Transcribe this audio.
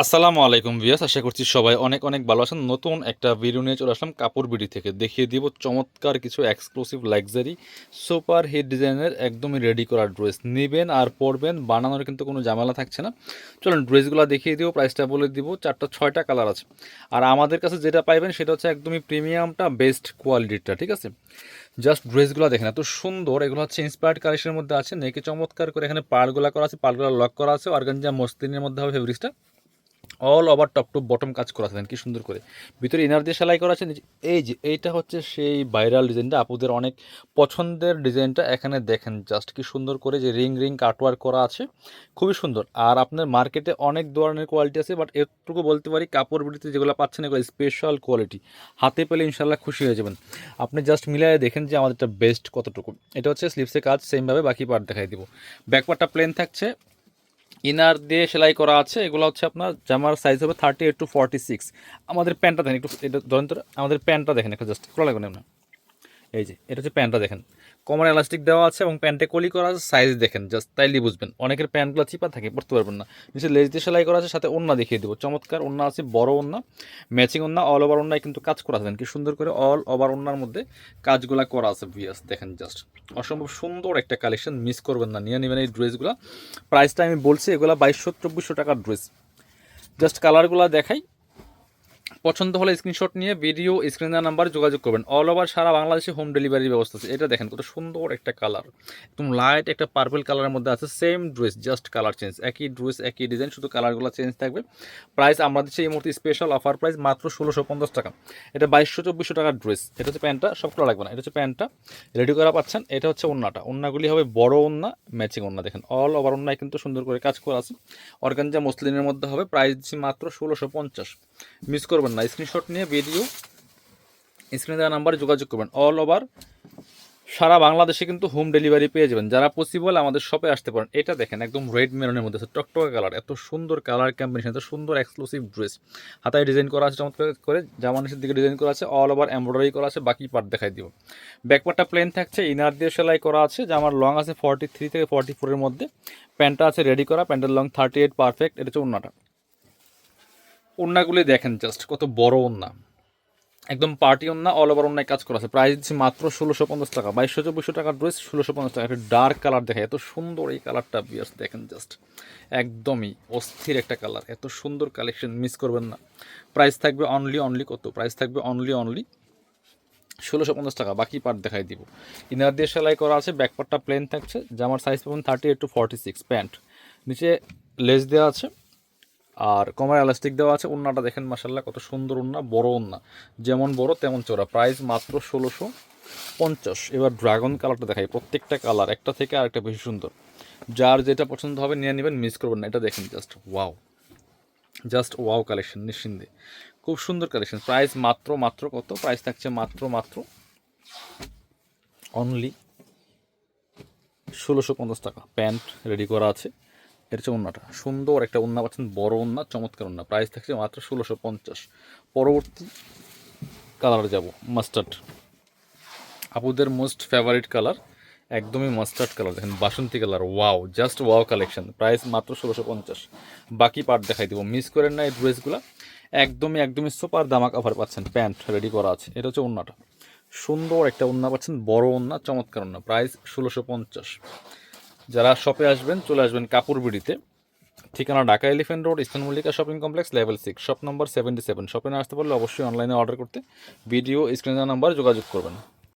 আসসালামু আলাইকুম ভিউয়ার্স, আশা করছি সবাই অনেক অনেক ভালো আছেন। নতুন একটা ভিডিও নিয়ে চলে আসলাম কাপড় বিডি থেকে। দেখিয়ে দিব চমৎকার কিছু এক্সক্লুসিভ লাক্সারি সুপার হিট ডিজাইনের একদমই রেডি করা ড্রেস। নেবেন আর পরবেন, বানানোর কিন্তু কোনো ঝামেলা থাকছে না। চলুন ড্রেসগুলো দেখিয়ে দিব, প্রাইসটা বলে দিব। 4-6টা কালার আছে, আর আমাদের কাছে যেটা পাইবেন সেটা হচ্ছে একদমই প্রিমিয়ামটা, বেস্ট কোয়ালিটিটা, ঠিক আছে। জাস্ট ড্রেসগুলো দেখেন এত সুন্দর। এগুলো হচ্ছে ইন্সপায়ার্ড কালেকশনের মধ্যে আছে, নেকে চমৎকার করে এখানে পাড়গুলা করা আছে, পাড়গুলা লক করা আছে, অর্গানজা মসলিনের মধ্যে হবে ফেব্রিক্সটা। All over top to bottom কাজ করা আছে, কি সুন্দর করে। ভিতরে ইনার দিয়ে সেলাই করা আছে। এই যে এইটা হচ্ছে সেই ভাইরাল ডিজাইনটা, আপুদের অনেক পছন্দের ডিজাইনটা। এখানে দেখেন জাস্ট কি সুন্দর করে যে রিং রিং কাটওয়ার্ক করা আছে, খুবই সুন্দর। আর আপনার মার্কেটে অনেক ধরনের কোয়ালিটি আছে, বাট এটুকু বলতে পারি কাপড় বিড়িতে যেগুলো পাচ্ছেন এগুলো স্পেশাল কোয়ালিটি। হাতে পেলে ইনশাল্লাহ খুশি হয়ে যাবেন। আপনি জাস্ট মিলিয়ে দেখেন যে আমাদেরটা বেস্ট কতটুকু। এটা হচ্ছে স্লিভসের কাজ সেমভাবে, বাকি পার্ট দেখাই দিব। ব্যাকপার্টটা প্লেন থাকছে, ইনার দিয়ে সেলাই করা আছে। এগুলো হচ্ছে আপনার জামার সাইজ হবে 38-46। আমাদের প্যান্টটা দেখেন একটু, এটা ধরেন তো, আমাদের প্যান্টটা দেখেন একটা জাস্ট খোলা লাগবে না। এই যে এটা হচ্ছে প্যান্টটা দেখেন, কমর এলাস্টিক দেওয়া আছে এবং প্যান্টে কলি করা আছে। সাইজ দেখেন জাস্ট, তাইলেই বুঝবেন। অনেকের প্যান্টগুলো চিপা থাকে, পড়তে পারবেন না। নিচে লেজ দিয়ে সেলাই করা আছে, সাথে ওন্না দেখিয়ে দেবো। চমৎকার ওন্না আছে, বড় ওন্না, ম্যাচিং ওন্না। অল ওভার ওন্নায় কিন্তু কাজ করা আছে, কি সুন্দর করে অল ওভার ওন্নার মধ্যে কাজগুলো করা আছে। ভিএস দেখেন জাস্ট অসম্ভব সুন্দর একটা কালেকশন, মিস করবেন না, নিয়ে নেবেন এই ড্রেসগুলো। প্রাইসটা আমি বলছি, এগুলো 2200-2400 টাকার ড্রেস। জাস্ট কালারগুলো দেখাই, পছন্দ হলে স্ক্রিনশট নিয়ে ভিডিও স্ক্রিন দেওয়া নাম্বার যোগাযোগ করবেন। অল ওভার সারা বাংলাদেশে হোম ডেলিভারির ব্যবস্থা আছে। এটা দেখেন কত সুন্দর একটা কালার, একদম লাইট একটা পার্পল কালারের মধ্যে আছে। Same dress, just colour change, একই ড্রেস একই ডিজাইন, শুধু কালারগুলো চেঞ্জ থাকবে। প্রাইস আমরা দিচ্ছি এই মুহূর্তে স্পেশাল অফার প্রাইস মাত্র 1650 টাকা। এটা 2200-2400 টাকার ড্রেস। এটা হচ্ছে প্যান্টটা, সবগুলো লাগবে না। এটা হচ্ছে প্যান্টটা রেডি করা পাচ্ছেন। এটা হচ্ছে ওন্নাটা, ওন্নাগুলি হবে বড় ওন্না, ম্যাচিং ওন্না। দেখেন অল ওভার ওন্নায় কিন্তু সুন্দর করে কাজ করা আছে, অর্গানজা মসলিনের মধ্যে হবে। প্রাইস দিচ্ছি মাত্র 1650। মিস করবেন না, স্ক্রিনশট নিয়ে ভিডিও স্ক্রিনে দেওয়া নাম্বারে যোগাযোগ করবেন। অল ওভার সারা বাংলাদেশে কিন্তু হোম ডেলিভারি পেয়ে যাবেন। যারা পসিবল আমাদের শপে আসতে পারেন। এটা দেখেন একদম রেড মেরনের মধ্যে আছে, টকটকা কালার, এত সুন্দর কালার কম্বিনেশন, এত সুন্দর এক্সক্লুসিভ ড্রেস। হাতায় ডিজাইন করা আছে চমৎকার করে, জামা নিচের দিকে ডিজাইন করা আছে, অল ওভার এমব্রয়ডারি করা আছে। বাকি পার্ট দেখাই দিব। ব্যাকপার্টটা প্লেন থাকছে, ইনার দিয়ে সেলাই করা আছে। জামার লং আছে 43-44 এর মধ্যে। প্যান্টটা আছে রেডি করা, প্যান্টের লং 38 পারফেক্ট। এটা হচ্ছে ওন্নাটা। ওন্নাগুলি দেখেন জাস্ট কত বড় ওন্না, একদম পার্টি ওন্না, অল ওভার ওন্নায় কাজ করা আছে। প্রাইস দিচ্ছি মাত্র 1650 টাকা। 2200-2400 টাকার ড্রেস 1650 টাকা। একটা ডার্ক কালার দেখে, এত সুন্দর এই কালারটা বিয়ার্স দেখেন জাস্ট, একদমই অস্থির একটা কালার, এত সুন্দর কালেকশন, মিস করবেন না। প্রাইস থাকবে অনলি কত, প্রাইস থাকবে অনলি 1650 টাকা। বাকি পার্ট দেখাই দিব। ইনার দিয়ে সেলাই করা আছে, ব্যাক পার্টটা প্লেন থাকছে। জামার সাইজ পাবেন 38-46। প্যান্ট নিচে লেস দেওয়া আছে, আর কমার এলাস্টিক দেওয়া আছে। ওন্নাটা দেখেন মাসাল্লাহ কত সুন্দর ওন্না, বড় ওন্না, যেমন বড় তেমন চওড়া। প্রাইস মাত্র 1650। এবার ড্রাগন কালারটা দেখাই, প্রত্যেকটা কালার একটা থেকে আরেকটা বেশি সুন্দর। যার যেটা পছন্দ হবে নিয়ে নেবেন, মিস করবেন না। এটা দেখেন জাস্ট ওয়াও কালেকশন, নিঃসন্দেহে খুব সুন্দর কালেকশন। প্রাইস মাত্র কত, প্রাইস থাকছে মাত্র অনলি 1650 টাকা। প্যান্ট রেডি করা আছে। এটা হচ্ছে ওন্নাটা, সুন্দর একটা ওন্না পাচ্ছেন, বড় ওন্না, চমৎকার ওন্না। প্রাইস থাকছে মাত্র 1650। পরবর্তী কালার যাব, মাস্টার্ড, আপুদের মোস্ট ফেভারিট কালার, একদমই মাস্টার্ড কালার। দেখেন বাসন্তী colour, wow, just wow collection. Price মাত্র 1650। বাকি পার্ট দেখাই দিব, মিস করেন না এই ড্রেসগুলো। একদমই সুপার দামাক অফার পাচ্ছেন। প্যান্ট রেডি করা আছে। এটা হচ্ছে ওন্নাটা, সুন্দর একটা ওন্না পাচ্ছেন, বড় ওন্না, চমৎকার ওন্না। প্রাইস 1650। যারা শপে আসবেন চলে আসবেন কাপড় বিড়িতে। ঠিকানা Dhaka elephant road, eastern Mallika shopping complex, level 6, shop number 77। শপে না আসতে পারলে অবশ্যই অনলাইনে অর্ডার করতে ভিডিও স্ক্রিনের নাম্বার যোগাযোগ করবেন।